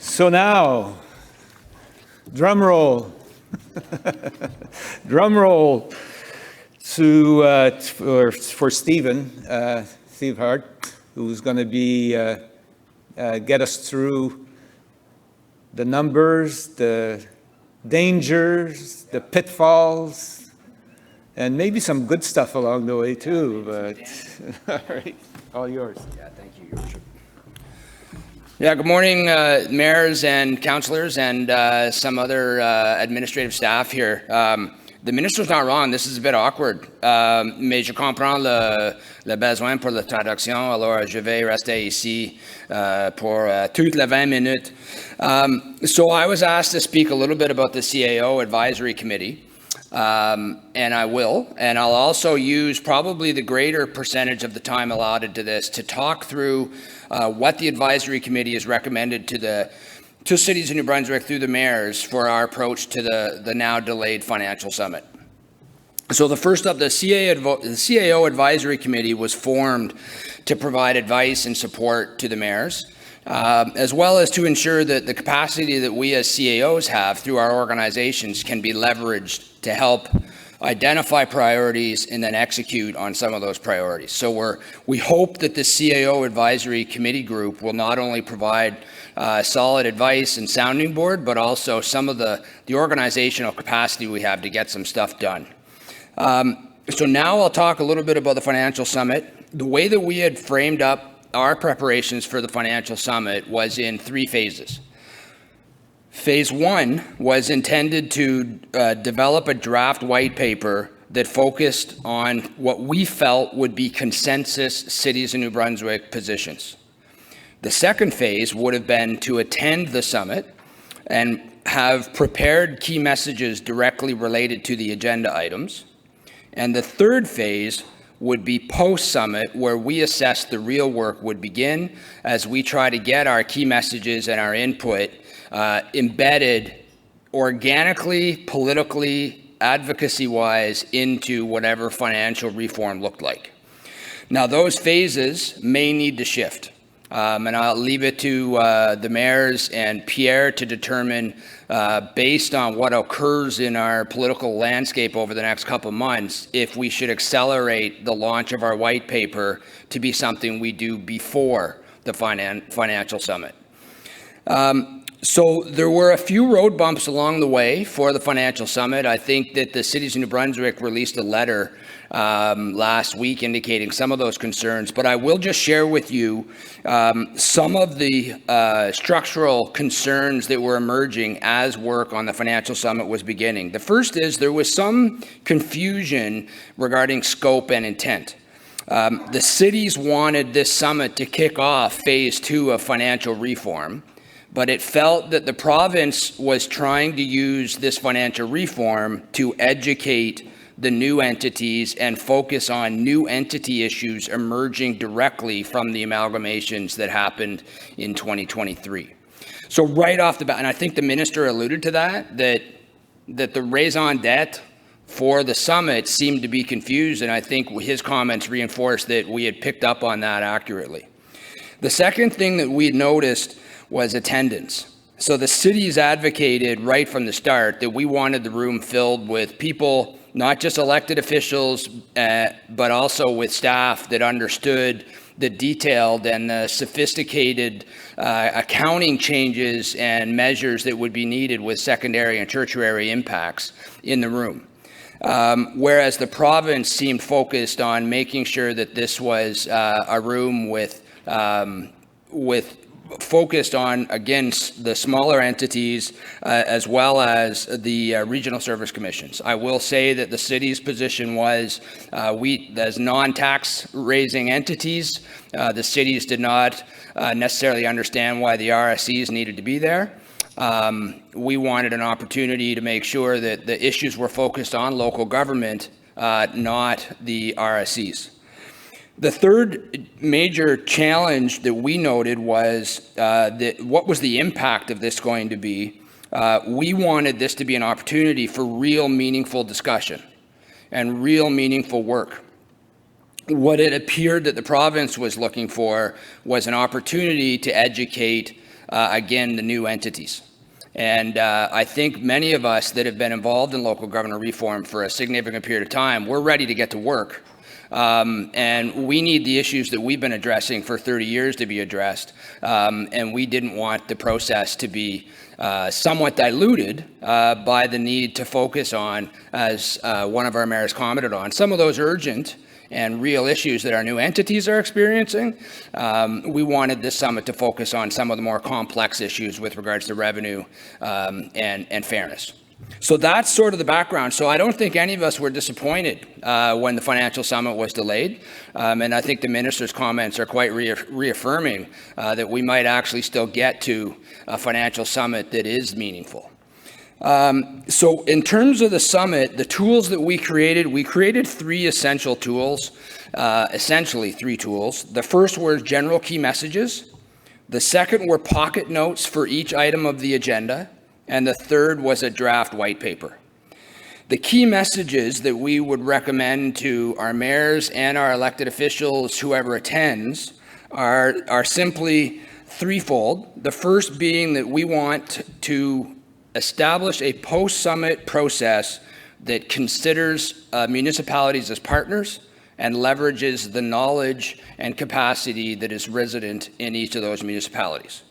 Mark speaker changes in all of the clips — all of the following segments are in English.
Speaker 1: So now, drum roll, drum roll for Steve Hart, who's going to be get us through the numbers, the dangers, the pitfalls, and maybe some good stuff along the way too. But all right, all yours.
Speaker 2: Yeah, thank you, Your Worship. Yeah, good morning, mayors and councillors and some other administrative staff here. The minister's not wrong. This is a bit awkward. Mais je comprends le besoin pour la traduction. Alors, je vais rester ici pour toutes les 20 minutes. So I was asked to speak a little bit about the CAO Advisory Committee. And I will. And I'll also use probably the greater percentage of the time allotted to this to talk through what the advisory committee has recommended to cities in New Brunswick through the mayors for our approach to the now delayed financial summit. So the first up, the CAO Advisory Committee was formed to provide advice and support to the mayors, as well as to ensure that the capacity that we as CAOs have through our organizations can be leveraged to help identify priorities and then execute on some of those priorities. So we hope that the CAO Advisory Committee group will not only provide solid advice and sounding board, but also some of the organizational capacity we have to get some stuff done. So now I'll talk a little bit about the financial summit. The way that we had framed up our preparations for the financial summit was in 3 phases. Phase 1 was intended to develop a draft white paper that focused on what we felt would be consensus cities in New Brunswick positions. The second phase would have been to attend the summit and have prepared key messages directly related to the agenda items. And the third phase would be post-summit, where we assess the real work would begin as we try to get our key messages and our input embedded organically, politically, advocacy-wise into whatever financial reform looked like. Now, those phases may need to shift, and I'll leave it to the mayors and Pierre to determine, based on what occurs in our political landscape over the next couple of months, if we should accelerate the launch of our white paper to be something we do before the financial summit. So there were a few road bumps along the way for the financial summit. I think that the cities of New Brunswick released a letter last week indicating some of those concerns, but I will just share with you some of the structural concerns that were emerging as work on the financial summit was beginning. The first is there was some confusion regarding scope and intent. The cities wanted this summit to kick off phase 2 of financial reform, but it felt that the province was trying to use this financial reform to educate the new entities and focus on new entity issues emerging directly from the amalgamations that happened in 2023. So right off the bat, and I think the minister alluded to that the raison d'etre for the summit seemed to be confused, and I think his comments reinforced that we had picked up on that accurately. The second thing that we had noticed was attendance. So the cities advocated right from the start that we wanted the room filled with people, not just elected officials, but also with staff that understood the detailed and the sophisticated accounting changes and measures that would be needed with secondary and tertiary impacts in the room. Whereas the province seemed focused on making sure that this was a room with focused on, again, the smaller entities as well as the regional service commissions. I will say that the city's position was as non-tax raising entities, the cities did not necessarily understand why the RSCs needed to be there. We wanted an opportunity to make sure that the issues were focused on local government, not the RSCs. The third major challenge that we noted was what was the impact of this going to be? We wanted this to be an opportunity for real meaningful discussion and real meaningful work. What it appeared that the province was looking for was an opportunity to educate again, the new entities. And I think many of us that have been involved in local government reform for a significant period of time, we're ready to get to work. And we need the issues that we've been addressing for 30 years to be addressed. And we didn't want the process to be somewhat diluted by the need to focus on, as one of our mayors commented on, some of those urgent and real issues that our new entities are experiencing. We wanted this summit to focus on some of the more complex issues with regards to revenue and fairness. So that's sort of the background. So I don't think any of us were disappointed when the financial summit was delayed. And I think the minister's comments are quite reaffirming that we might actually still get to a financial summit that is meaningful. So in terms of the summit, the tools that we created three essential tools, essentially three tools. The first were general key messages. The second were pocket notes for each item of the agenda. And the third was a draft white paper. The key messages that we would recommend to our mayors and our elected officials, whoever attends, are simply threefold. The first being that we want to establish a post-summit process that considers municipalities as partners and leverages the knowledge and capacity that is resident in each of those municipalities.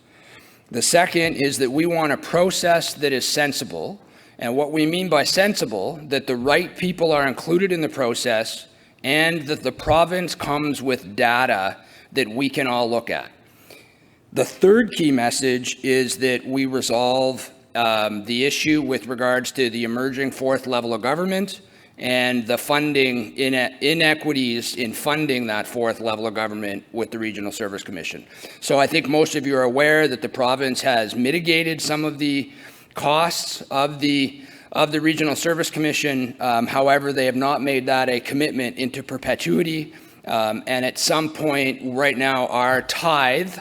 Speaker 2: The second is that we want a process that is sensible, and what we mean by sensible, that the right people are included in the process and that the province comes with data that we can all look at. The third key message is that we resolve the issue with regards to the emerging fourth level of government and the funding inequities in funding that fourth level of government with the Regional Service Commission. So I think most of you are aware that the province has mitigated some of the costs of the Regional Service Commission. However, they have not made that a commitment into perpetuity. And at some point right now, our tithe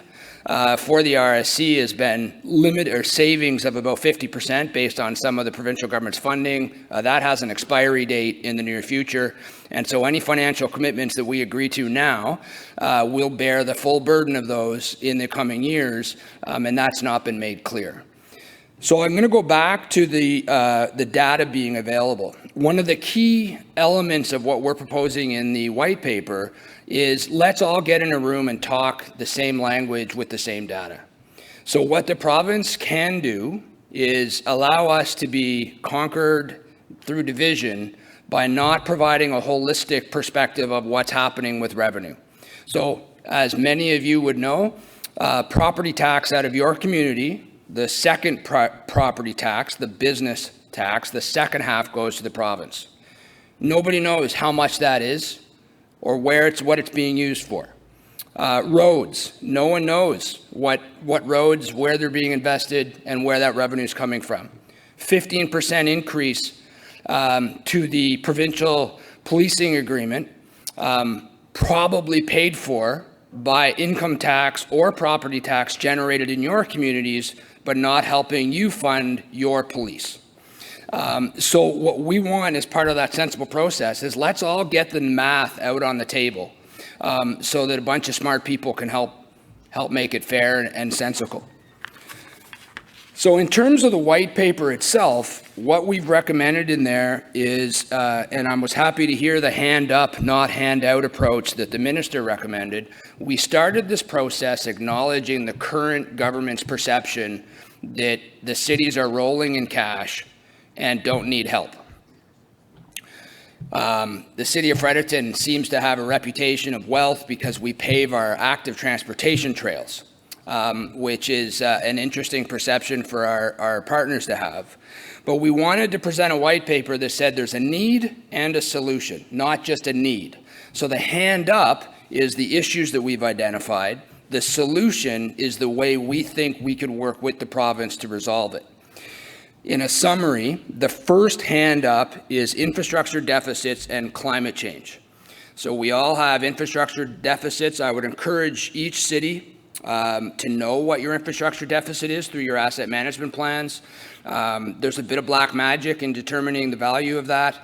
Speaker 2: for the RSC has been limited, or savings of about 50% based on some of the provincial government's funding. That has an expiry date in the near future. And so any financial commitments that we agree to now will bear the full burden of those in the coming years, and that's not been made clear. So I'm going to go back to the data being available. One of the key elements of what we're proposing in the white paper is let's all get in a room and talk the same language with the same data. So what the province can do is allow us to be conquered through division by not providing a holistic perspective of what's happening with revenue. So as many of you would know, property tax out of your community, the second property tax, the business tax, the second half goes to the province. Nobody knows how much that is or what it's being used for. Roads, no one knows what roads, where they're being invested, and where that revenue is coming from. 15% increase to the provincial policing agreement, probably paid for by income tax or property tax generated in your communities, but not helping you fund your police. So what we want as part of that sensible process is let's all get the math out on the table so that a bunch of smart people can help make it fair and sensible. So in terms of the white paper itself, what we've recommended in there is, and I was happy to hear the hand up, not hand out approach that the minister recommended. We started this process acknowledging the current government's perception that the cities are rolling in cash and don't need help. The city of Fredericton seems to have a reputation of wealth because we pave our active transportation trails, which is an interesting perception for our partners to have. But we wanted to present a white paper that said there's a need and a solution, not just a need. So the hand up is the issues that we've identified. The solution is the way we think we could work with the province to resolve it. In a summary, the first hand up is infrastructure deficits and climate change. So we all have infrastructure deficits. I would encourage each city to know what your infrastructure deficit is through your asset management plans. There's a bit of black magic in determining the value of that.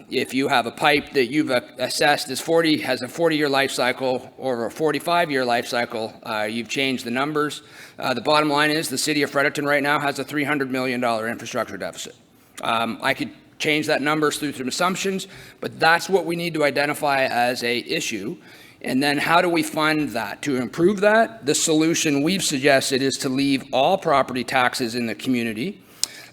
Speaker 2: If you have a pipe that you've assessed as has a 40-year life cycle or a 45-year life cycle, you've changed the numbers. The bottom line is the city of Fredericton right now has a $300 million infrastructure deficit. I could change that numbers through some assumptions, but that's what we need to identify as a issue. And then how do we fund that? To improve that, the solution we've suggested is to leave all property taxes in the community.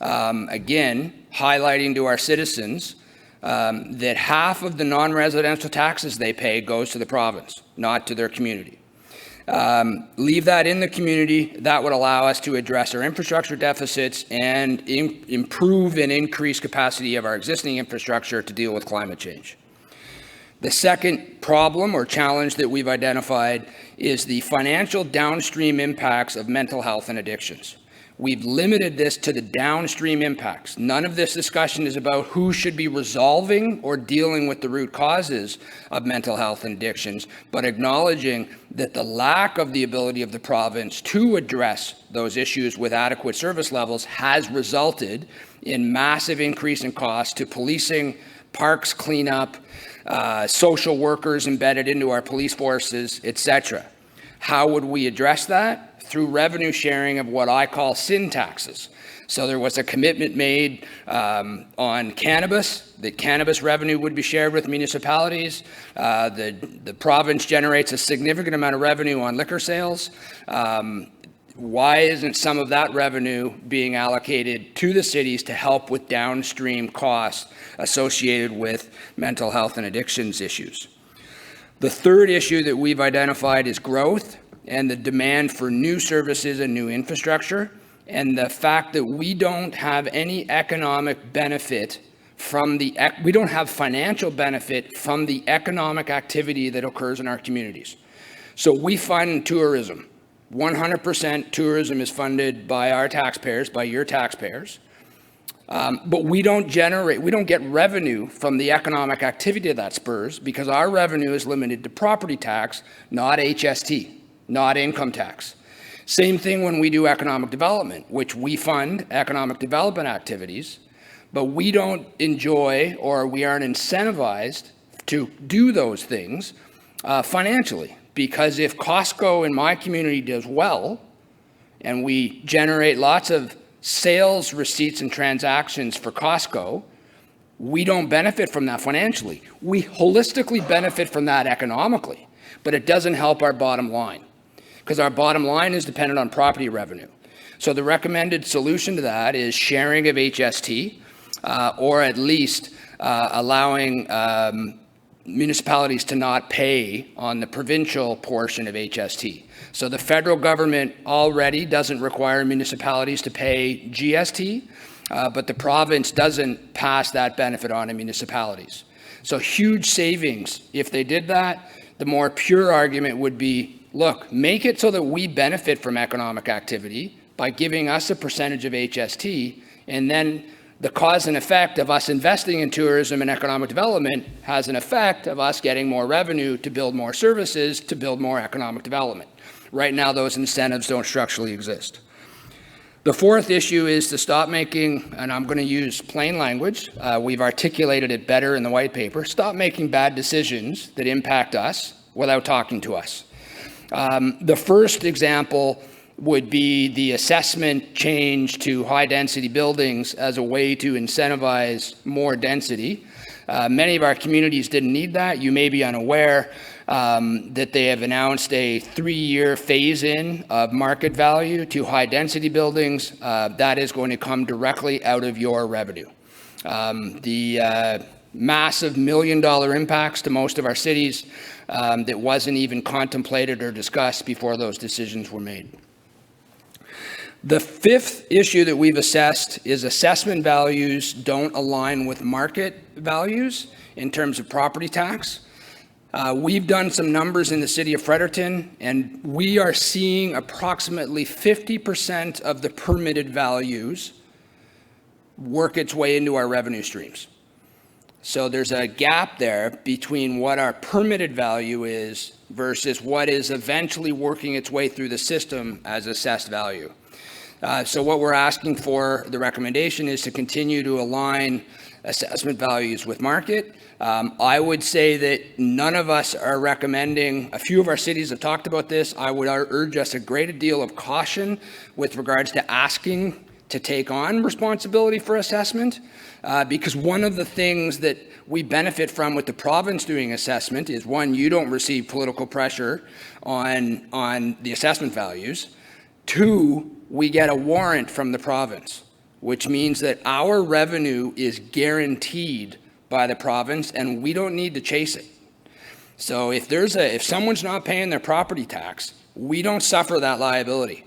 Speaker 2: Again, highlighting to our citizens that half of the non-residential taxes they pay goes to the province, not to their community. Leave that in the community. That would allow us to address our infrastructure deficits and improve and increase capacity of our existing infrastructure to deal with climate change. The second problem or challenge that we've identified is the financial downstream impacts of mental health and addictions. We've limited this to the downstream impacts. None of this discussion is about who should be resolving or dealing with the root causes of mental health and addictions, but acknowledging that the lack of the ability of the province to address those issues with adequate service levels has resulted in massive increase in costs to policing, parks cleanup, social workers embedded into our police forces, etc. How would we address that? Through revenue sharing of what I call sin taxes. So there was a commitment made on cannabis, that cannabis revenue would be shared with municipalities. The province generates a significant amount of revenue on liquor sales. Why isn't some of that revenue being allocated to the cities to help with downstream costs associated with mental health and addictions issues? The third issue that we've identified is growth and the demand for new services and new infrastructure, and the fact that we don't have any economic benefit from we don't have financial benefit from the economic activity that occurs in our communities. So we fund tourism. 100% tourism is funded by our taxpayers, by your taxpayers. But we don't get revenue from the economic activity that spurs, because our revenue is limited to property tax, not HST, not income tax. Same thing when we do economic development, which we fund economic development activities, but we don't enjoy or we aren't incentivized to do those things financially. Because if Costco in my community does well, and we generate lots of sales receipts and transactions for Costco, we don't benefit from that financially. We holistically benefit from that economically, but it doesn't help our bottom line, because our bottom line is dependent on property revenue. So the recommended solution to that is sharing of HST, or at least allowing municipalities to not pay on the provincial portion of HST. So the federal government already doesn't require municipalities to pay GST, but the province doesn't pass that benefit on to municipalities. So huge savings if they did that. The more pure argument would be, look, make it so that we benefit from economic activity by giving us a percentage of HST, and then the cause and effect of us investing in tourism and economic development has an effect of us getting more revenue to build more services, to build more economic development. Right now, those incentives don't structurally exist. The fourth issue is to stop making, and I'm going to use plain language, we've articulated it better in the white paper, stop making bad decisions that impact us without talking to us. The first example would be the assessment change to high-density buildings as a way to incentivize more density. Many of our communities didn't need that. You may be unaware that they have announced a 3-year phase-in of market value to high-density buildings. That is going to come directly out of your revenue. The massive $1 million impacts to most of our cities that wasn't even contemplated or discussed before those decisions were made. The fifth issue that we've assessed is assessment values don't align with market values in terms of property tax. We've done some numbers in the city of Fredericton, and we are seeing approximately 50% of the permitted values work its way into our revenue streams. So there's a gap there between what our permitted value is versus what is eventually working its way through the system as assessed value. So what we're asking for, the recommendation is to continue to align assessment values with market. I would say that none of us are recommending, a few of our cities have talked about this, I would urge us a great deal of caution with regards to asking to take on responsibility for assessment, because one of the things that we benefit from with the province doing assessment is, one, you don't receive political pressure on the assessment values. Two, we get a warrant from the province, which means that our revenue is guaranteed by the province and we don't need to chase it. So if someone's not paying their property tax, we don't suffer that liability.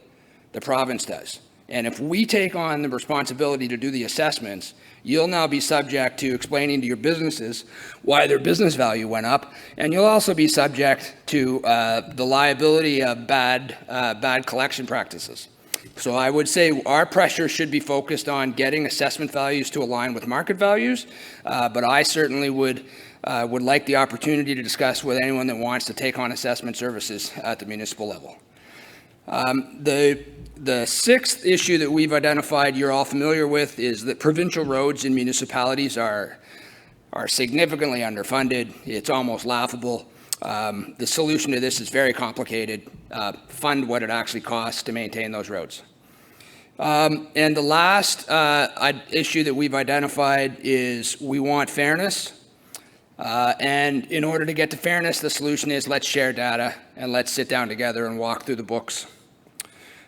Speaker 2: The province does. And if we take on the responsibility to do the assessments, you'll now be subject to explaining to your businesses why their business value went up, and you'll also be subject to the liability of bad collection practices. So I would say our pressure should be focused on getting assessment values to align with market values, but I certainly would like the opportunity to discuss with anyone that wants to take on assessment services at the municipal level. The sixth issue that we've identified, you're all familiar with, is that provincial roads in municipalities are significantly underfunded. It's almost laughable. The solution to this is very complicated. Fund what it actually costs to maintain those roads. And the last issue that we've identified is we want fairness. And in order to get to fairness, the solution is let's share data and let's sit down together and walk through the books.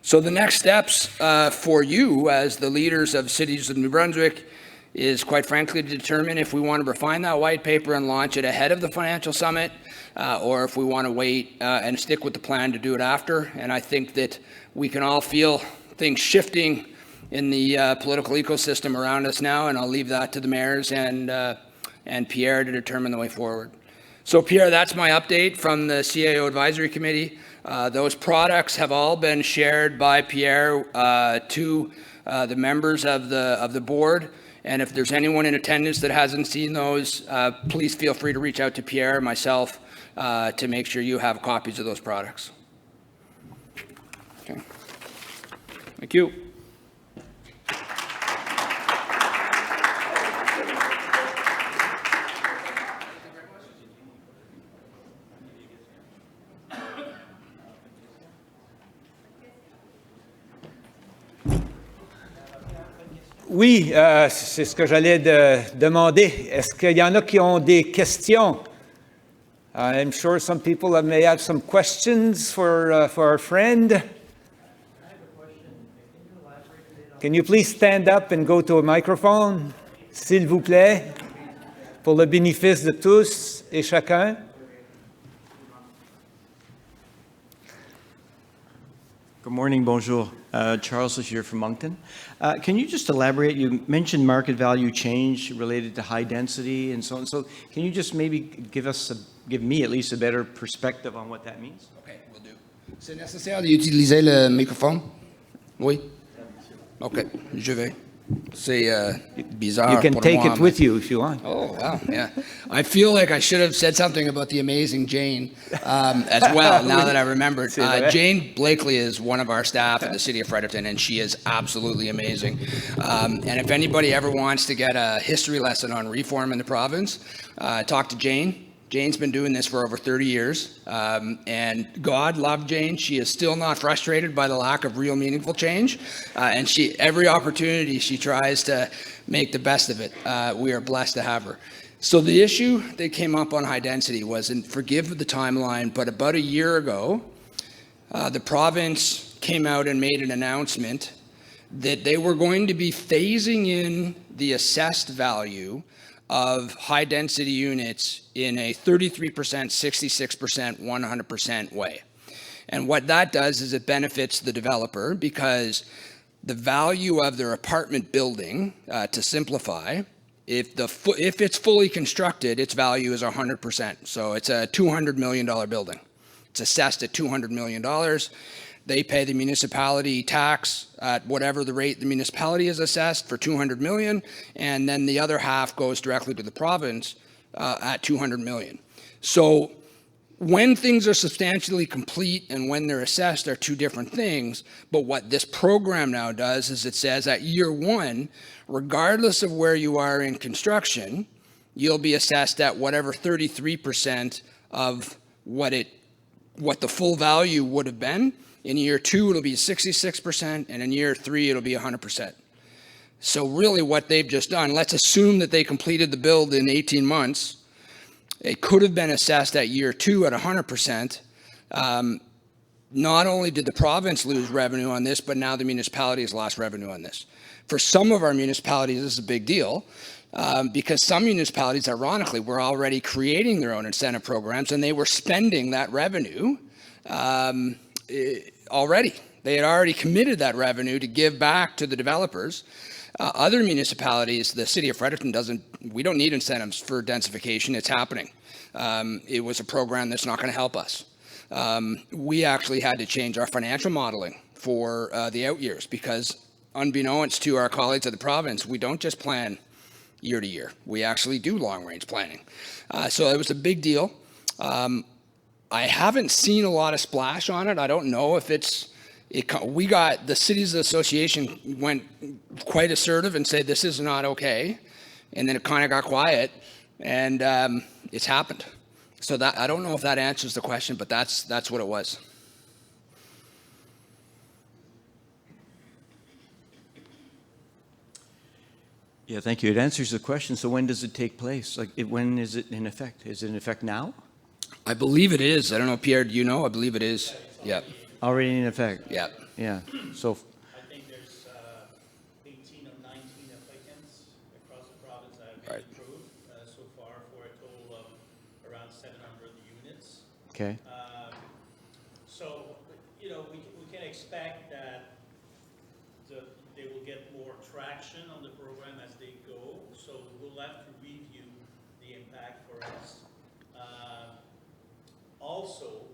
Speaker 2: So the next steps for you as the leaders of cities of New Brunswick is, quite frankly, to determine if we want to refine that white paper and launch it ahead of the financial summit, or if we want to wait and stick with the plan to do it after. And I think that we can all feel things shifting in the political ecosystem around us now, and I'll leave that to the mayors and Pierre to determine the way forward. So Pierre, that's my update from the CAO Advisory Committee. Those products have all been shared by Pierre to the members of the board. And if there's anyone in attendance that hasn't seen those, please feel free to reach out to Pierre or myself to make sure you have copies of those products. Okay. Thank you.
Speaker 1: Oui, c'est ce que j'allais demander. Est-ce qu'il y en a qui ont des questions? I'm sure some people may have some questions for our friend. I have a question. Can you please stand up and go to a microphone, s'il vous plaît, pour le bénéfice de tous et chacun?
Speaker 3: Good morning, bonjour. Charles is here from Moncton. Can you just elaborate? You mentioned market value change related to high density and so on. So can you just maybe give me at least a better perspective on what that means?
Speaker 2: Okay, will do. C'est nécessaire d'utiliser le microphone? Oui. Okay, je vais. C'est bizarre.
Speaker 1: You can take it with you if you want.
Speaker 2: Oh, wow, yeah. I feel like I should have said something about the amazing Jane as well, now that I remembered. Jane Blakely is one of our staff at the City of Fredericton, and she is absolutely amazing. And if anybody ever wants to get a history lesson on reform in the province, talk to Jane. Jane's been doing this for over 30 years, and God love Jane. She is still not frustrated by the lack of real meaningful change, and every opportunity she tries to make the best of it. We are blessed to have her. So the issue that came up on high density was, and forgive the timeline, but about a year ago, the province came out and made an announcement that they were going to be phasing in the assessed value of high-density units in a 33%, 66%, 100% way. And what that does is it benefits the developer because the value of their apartment building, to simplify, if it's fully constructed, its value is 100%. So it's a $200 million building. It's assessed at $200 million. They pay the municipality tax at whatever the rate the municipality is assessed for 200 million, and then the other half goes directly to the province at 200 million. So when things are substantially complete and when they're assessed are two different things. But what this program now does is it says at year one, regardless of where you are in construction, you'll be assessed at whatever 33% of what the full value would have been. In year two, it'll be 66%, and in year three, it'll be 100%. So really what they've just done, let's assume that they completed the build in 18 months. It could have been assessed at year two at 100%. Not only did the province lose revenue on this, but now the municipality has lost revenue on this. For some of our municipalities, this is a big deal because some municipalities, ironically, were already creating their own incentive programs and they were spending that revenue already. They had already committed that revenue to give back to the developers. Other municipalities, the city of Fredericton we don't need incentives for densification. It's happening. It was a program that's not going to help us. We actually had to change our financial modeling for the out years because unbeknownst to our colleagues at the province, we don't just plan year to year. We actually do long range planning. So it was a big deal. I haven't seen a lot of splash on it. I don't know if we got the cities association went quite assertive and said this is not okay, and then it kind of got quiet, and it's happened. So that I don't know if that answers the question, but that's what it was.
Speaker 3: Yeah, thank you. It answers the question. So when does it take place? When is it in effect? Is it in effect now?
Speaker 2: I believe it is. I don't know, Pierre, do you know? I believe it is. Yeah.
Speaker 3: Already in effect?
Speaker 2: Yeah.
Speaker 3: Yeah. So
Speaker 4: I think there's 18 or 19 applicants across the province that have been approved so far for a total of around 700 units.
Speaker 3: okay.
Speaker 4: So, you know, we can expect that they will get more traction on the program as they go. So we'll have to review the impact for us. Also,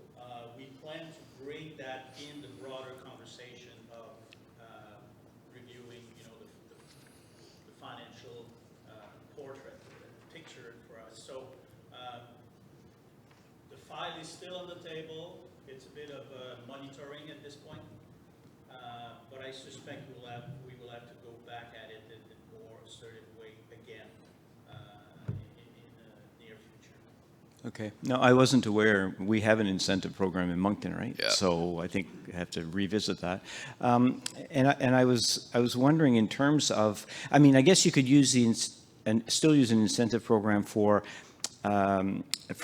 Speaker 4: we plan to bring that in the broader conversation of reviewing, you know, the financial portrait, the picture for us. So the file is still on the table. It's a bit of monitoring at this point, but I suspect we will have to go back at it in a more assertive way again in the near future.
Speaker 3: Okay. No, I wasn't aware. We have an incentive program in Moncton, right?
Speaker 2: Yeah.
Speaker 3: So I think I have to revisit that. And I was wondering in terms of, I mean, I guess you could use still use an incentive program for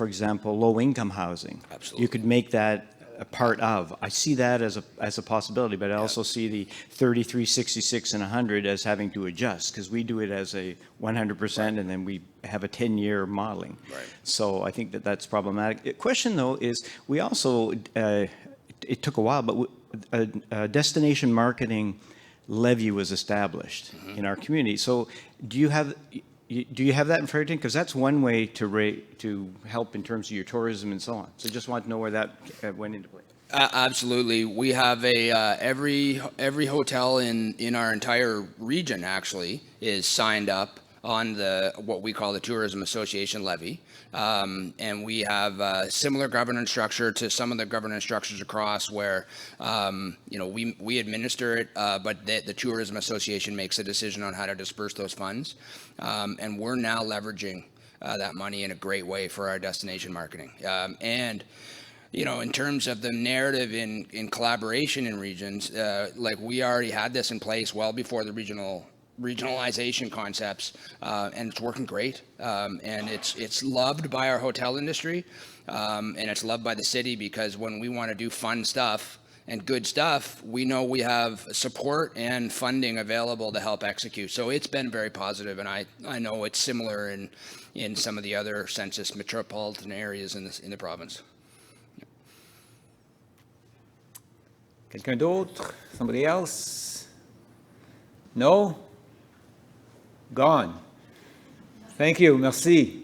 Speaker 3: example, low-income housing.
Speaker 2: Absolutely.
Speaker 3: You could make that a part of. I see that as a possibility, but I also see the 33, 66, and 100 as having to adjust because we do it as a 100%, and then we have a 10-year modeling.
Speaker 2: Right.
Speaker 3: So I think that's problematic. The question, though, is we also, it took a while, but a destination marketing levy was established in our community. So do you have that in Fredericton? Because that's one way to help in terms of your tourism and so on. So just want to know where that went into play.
Speaker 2: Absolutely. We have every hotel in our entire region actually is signed up on what we call the Tourism Association levy. And we have a similar governance structure to some of the governance structures across where, we administer it, but the Tourism Association makes a decision on how to disperse those funds. And we're now leveraging that money in a great way for our destination marketing. And in terms of the narrative in collaboration in regions, like we already had this in place well before the regionalization concepts, and it's working great. And it's loved by our hotel industry, and it's loved by the city because when we want to do fun stuff and good stuff, we know we have support and funding available to help execute. So it's been very positive, and I know it's similar in some of the other census metropolitan areas in the province.
Speaker 1: Quelqu'un d'autre? Somebody else? No? Gone. Thank you. Merci.